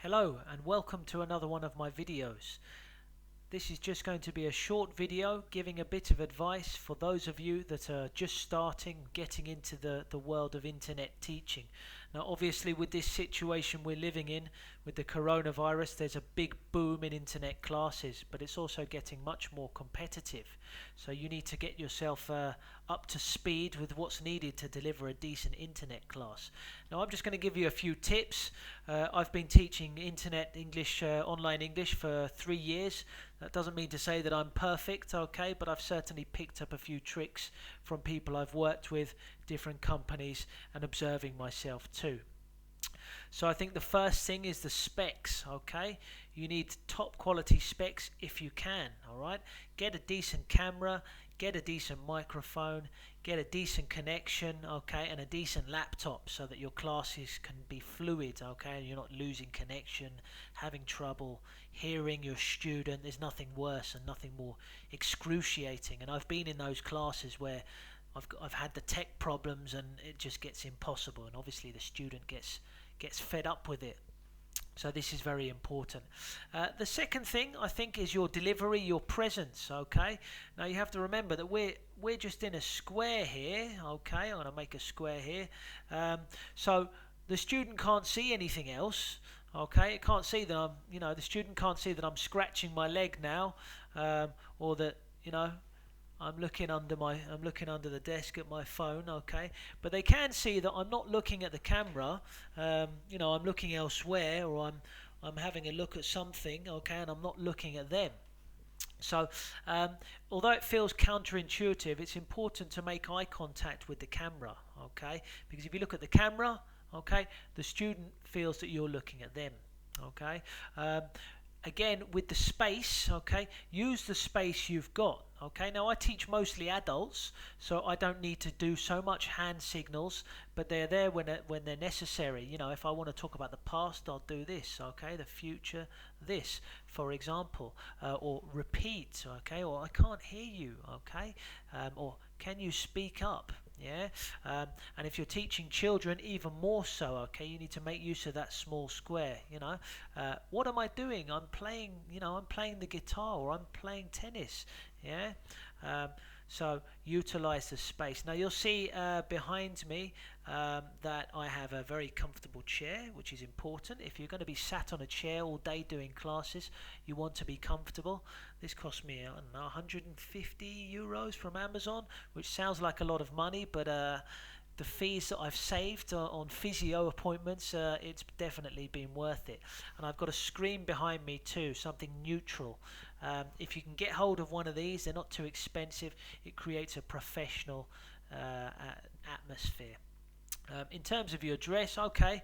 Hello and welcome to another one of my videos. This is just going to be a short video giving a bit of advice for those of you that are just starting getting into the world of internet teaching. Now obviously with this situation we're living in with the coronavirus, there's a big boom in internet classes, but it's also getting much more competitive. So you need to get yourself up to speed with what's needed to deliver a decent internet class. Now I'm just going to give you a few tips. I've been teaching internet English, online English for 3 years. That doesn't mean to say that I'm perfect, okay, but I've certainly picked up a few tricks from people I've worked with, different companies, and observing myself too. So I think the first thing is the specs, okay? You need top quality specs if you can, alright? Get a decent camera, get a decent microphone, get a decent connection, okay, and a decent laptop so that your classes can be fluid, okay, and you're not losing connection, having trouble hearing your student. There's nothing worse and nothing more excruciating, and I've been in those classes where I've had the tech problems and it just gets impossible, and obviously the student gets fed up with it. So this is very important. The second thing I think is your delivery, your presence. Okay. Now you have to remember that we're just in a square here. Okay. I'm going to make a square here. So the student can't see anything else. Okay. It can't see that the student can't see that I'm scratching my leg now, or that I'm looking under the desk at my phone, okay? But they can see that I'm not looking at the camera. I'm looking elsewhere, or I'm having a look at something, okay, and I'm not looking at them. So, although it feels counterintuitive, it's important to make eye contact with the camera, okay? Because if you look at the camera, okay, the student feels that you're looking at them, okay? Again, with the space, okay, use the space you've got. Okay, now I teach mostly adults, so I don't need to do so much hand signals, but they're there when they're necessary. If I want to talk about the past, I'll do this. Okay, the future, this, for example, or repeat. Okay, or I can't hear you. Okay, or can you speak up? Yeah, and if you're teaching children, even more so. Okay, you need to make use of that small square. What am I doing? I'm playing. I'm playing the guitar, or I'm playing tennis. Yeah. um, so utilize the space. Now you'll see behind me that I have a very comfortable chair, which is important. If you're going to be sat on a chair all day doing classes, you want to be comfortable. This cost me, I don't know, 150 euros from Amazon, which sounds like a lot of money, but the fees that I've saved on physio appointments, it's definitely been worth it. And I've got a screen behind me too, something neutral. If you can get hold of one of these, they're not too expensive. It creates a professional atmosphere. In terms of your dress, okay,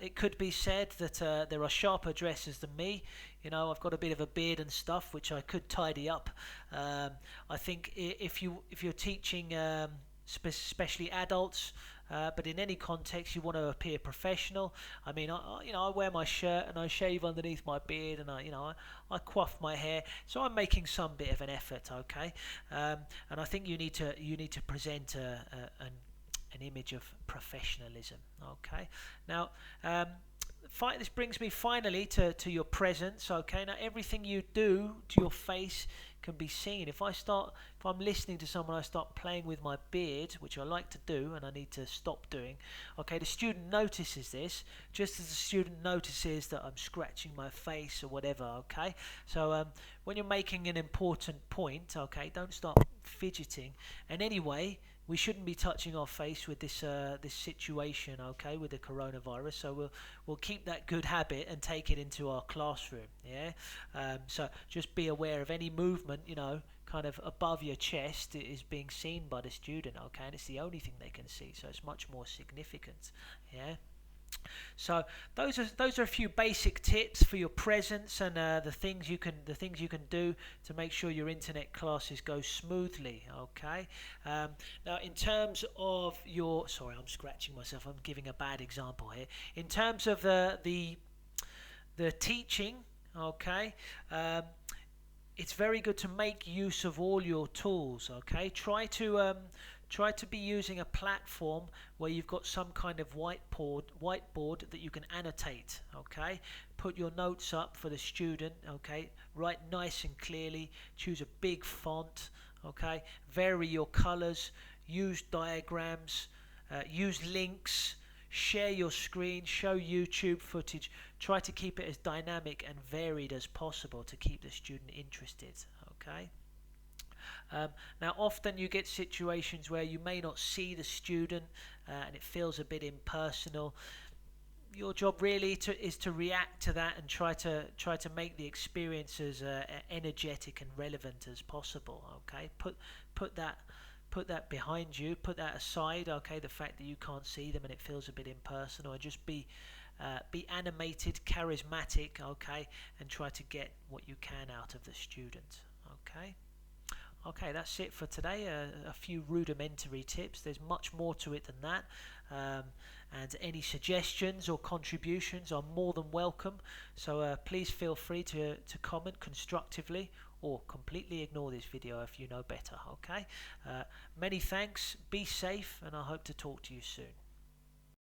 it could be said that there are sharper dressers than me. I've got a bit of a beard and stuff, which I could tidy up. I think if you're teaching especially adults, but in any context you want to appear professional. I mean, I wear my shirt and I shave underneath my beard, and I coif my hair, so I'm making some bit of an effort, okay. And I think you need to present an image of professionalism, okay. Now, this brings me finally to your presence, okay. Now everything you do to your face can be seen. If I'm listening to someone, I start playing with my beard, which I like to do and I need to stop doing, okay, the student notices this, just as the student notices that I'm scratching my face or whatever, okay. So when you're making an important point, okay, don't start fidgeting. And anyway, we shouldn't be touching our face with this situation, okay, with the coronavirus. So we'll keep that good habit and take it into our classroom. Yeah. So just be aware of any movement, kind of above your chest is being seen by the student, okay, and it's the only thing they can see, so it's much more significant. Yeah. So those are a few basic tips for your presence, and the things you can do to make sure your internet classes go smoothly. Okay. Now, in terms of sorry, I'm scratching myself. I'm giving a bad example here. In terms of the teaching, okay. It's very good to make use of all your tools. Okay, try to Try to be using a platform where you've got some kind of whiteboard that you can annotate. Okay, put your notes up for the student. Okay, write nice and clearly, choose a big font. Okay, vary your colors, use diagrams, use links, share your screen, show YouTube footage. Try to keep it as dynamic and varied as possible to keep the student interested. Okay. Now often you get situations where you may not see the student and it feels a bit impersonal. Your job really is to react to that and try to make the experience as energetic and relevant as possible. Okay, put that behind you, put that aside. Okay, the fact that you can't see them and it feels a bit impersonal, and just be animated, charismatic. Okay, and try to get what you can out of the student. Okay. Okay, that's it for today. A few rudimentary tips. There's much more to it than that. And any suggestions or contributions are more than welcome. So please feel free to comment constructively or completely ignore this video if you know better. Okay. Many thanks. Be safe, and I hope to talk to you soon.